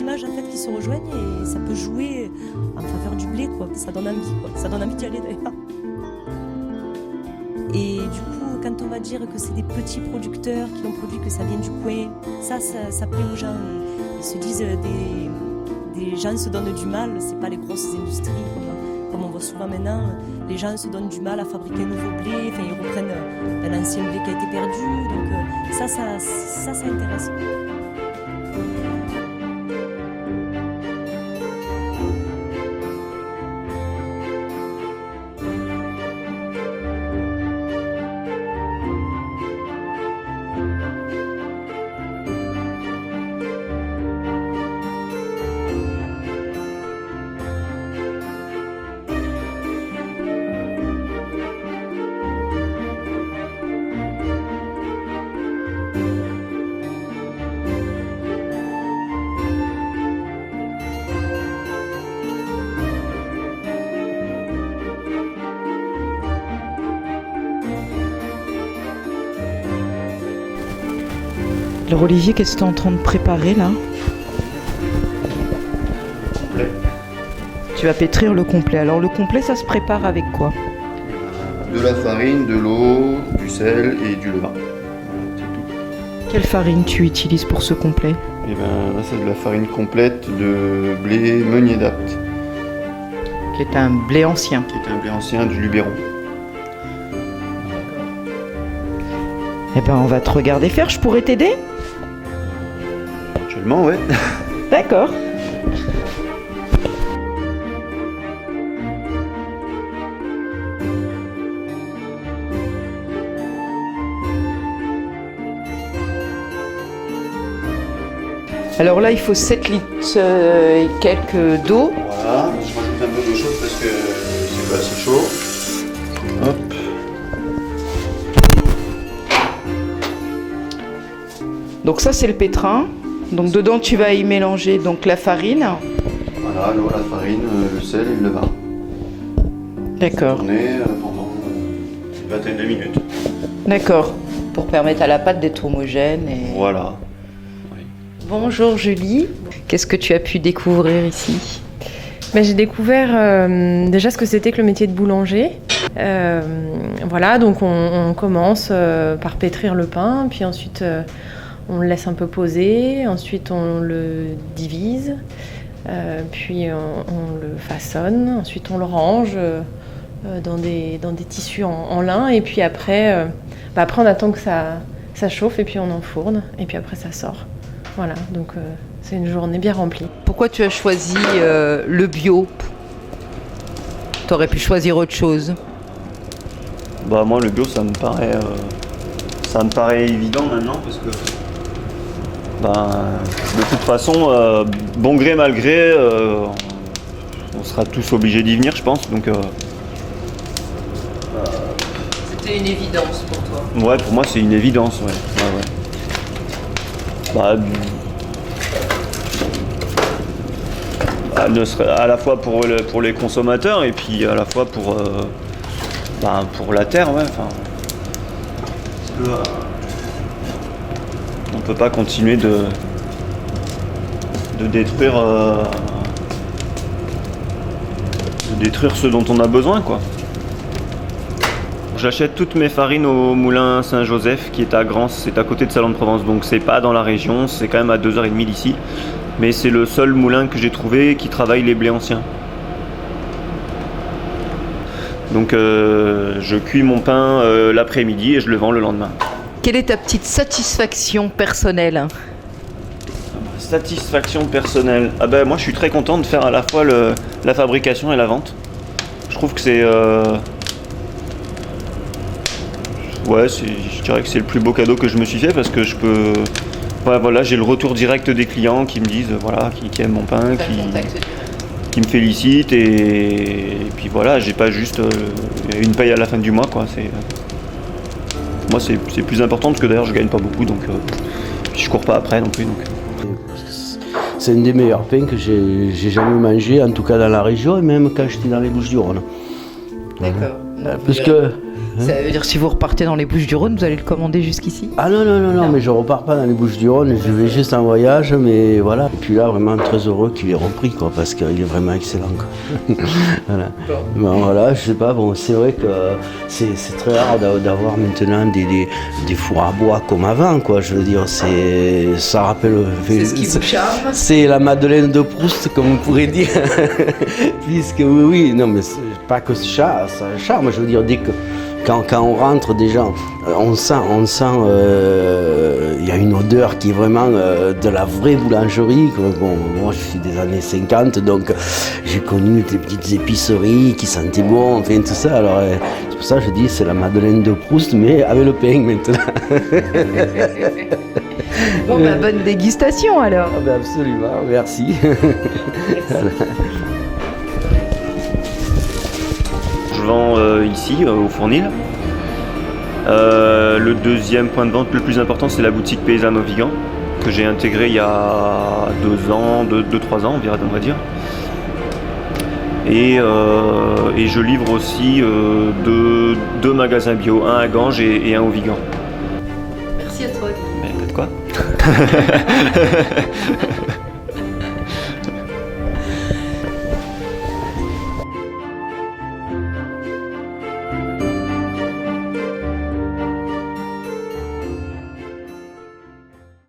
images en fait qui se rejoignent et ça peut jouer en faveur du blé, quoi. Ça donne envie, quoi. Ça donne envie d'y aller d'ailleurs. Et du coup, quand on va dire que c'est des petits producteurs qui l'ont produit, que ça vient du coin, ça plaît aux gens. Ils se disent des gens se donnent du mal, c'est pas les grosses industries comme on voit souvent maintenant. Les gens se donnent du mal à fabriquer un nouveau blé, enfin ils reprennent un ancien blé qui a été perdu. Donc ça intéresse. Alors Olivier, qu'est-ce que tu es en train de préparer là? Complet. Tu vas pétrir le complet. Alors le complet, ça se prépare avec quoi? De la farine, de l'eau, du sel et du levain. C'est tout. Quelle farine tu utilises pour ce complet? Et ben là c'est de la farine complète de blé meunier d'Apt, Qui est un blé ancien. qui est un blé ancien du Luberon. Eh ben on va te regarder faire, je pourrais t'aider? Actuellement, ouais. D'accord. Alors là, il faut 7 litres et quelques d'eau. Voilà, je rajoute un peu d'eau chaude parce que c'est pas assez chaud. Hop. Donc ça, c'est le pétrin. Donc dedans, tu vas y mélanger donc la farine. Voilà, l'eau, la farine, le sel et le levain. D'accord. Tourner pendant une vingtaine de minutes. D'accord. Pour permettre à la pâte d'être homogène. Et... Voilà. Bonjour Julie. Qu'est-ce que tu as pu découvrir ici? J'ai découvert déjà ce que c'était que le métier de boulanger. Voilà, donc on commence par pétrir le pain, puis ensuite on le laisse un peu poser, ensuite on le divise, puis on le façonne, ensuite on le range dans des tissus en lin, et puis après on attend que ça chauffe, et puis on enfourne, et puis après ça sort. Voilà, donc c'est une journée bien remplie. Pourquoi tu as choisi le bio? Tu aurais pu choisir autre chose. Bah moi le bio ça me paraît évident maintenant parce que de toute façon bon gré mal gré on sera tous obligés d'y venir je pense donc C'était une évidence pour toi. ouais pour moi c'est une évidence ouais. À la fois pour les consommateurs et puis à la fois pour la terre ouais enfin on peut pas continuer de détruire ce dont on a besoin quoi. J'achète toutes mes farines au moulin Saint-Joseph qui est à Grans, c'est à côté de Salon-de-Provence, donc c'est pas dans la région, c'est quand même à 2h30 d'ici, mais c'est le seul moulin que j'ai trouvé qui travaille les blés anciens. Donc je cuis mon pain l'après-midi et je le vends le lendemain. Quelle est ta petite satisfaction personnelle? Satisfaction personnelle. Moi je suis très content de faire à la fois la fabrication et la vente. Je trouve que c'est je dirais que c'est le plus beau cadeau que je me suis fait parce que j'ai le retour direct des clients qui me disent qui aiment mon pain, qui me félicitent et puis voilà, j'ai pas juste une paye à la fin du mois quoi. Moi c'est plus important parce que d'ailleurs je gagne pas beaucoup donc je cours pas après non plus donc. C'est un des meilleurs pains que j'ai jamais mangé, en tout cas dans la région et même quand j'étais dans les Bouches-du-Rhône. D'accord. Parce que... Ça veut dire si vous repartez dans les Bouches-du-Rhône, vous allez le commander jusqu'ici? Ah non, mais je repars pas dans les Bouches-du-Rhône, je vais juste en voyage, mais voilà. Et puis là, vraiment très heureux qu'il ait repris, quoi, parce qu'il est vraiment excellent, quoi. Voilà. Bon, voilà, je sais pas, bon, c'est vrai que c'est très rare d'avoir maintenant des fours à bois comme avant, quoi. Je veux dire, ça rappelle... C'est ce qui vous charme? C'est la Madeleine de Proust, comme on pourrait dire. Puisque oui, non, mais c'est pas que ça charme, je veux dire, quand on rentre déjà, on sent, il y a une odeur qui est vraiment de la vraie boulangerie. Bon, moi je suis des années 50, donc j'ai connu des petites épiceries qui sentaient bon, enfin tout ça. Alors c'est pour ça que je dis c'est la Madeleine de Proust, mais avec le pain maintenant. Bon, bah, bonne dégustation alors. Ah ben absolument, merci. Voilà. Je vends ici, au Fournil. Le deuxième point de vente le plus important, c'est la boutique paysanne au Vigan, que j'ai intégrée il y a 2-3 ans, on va dire. Et je livre aussi deux magasins bio, un à Ganges et un au Vigan. Merci à toi. Mais pas de quoi.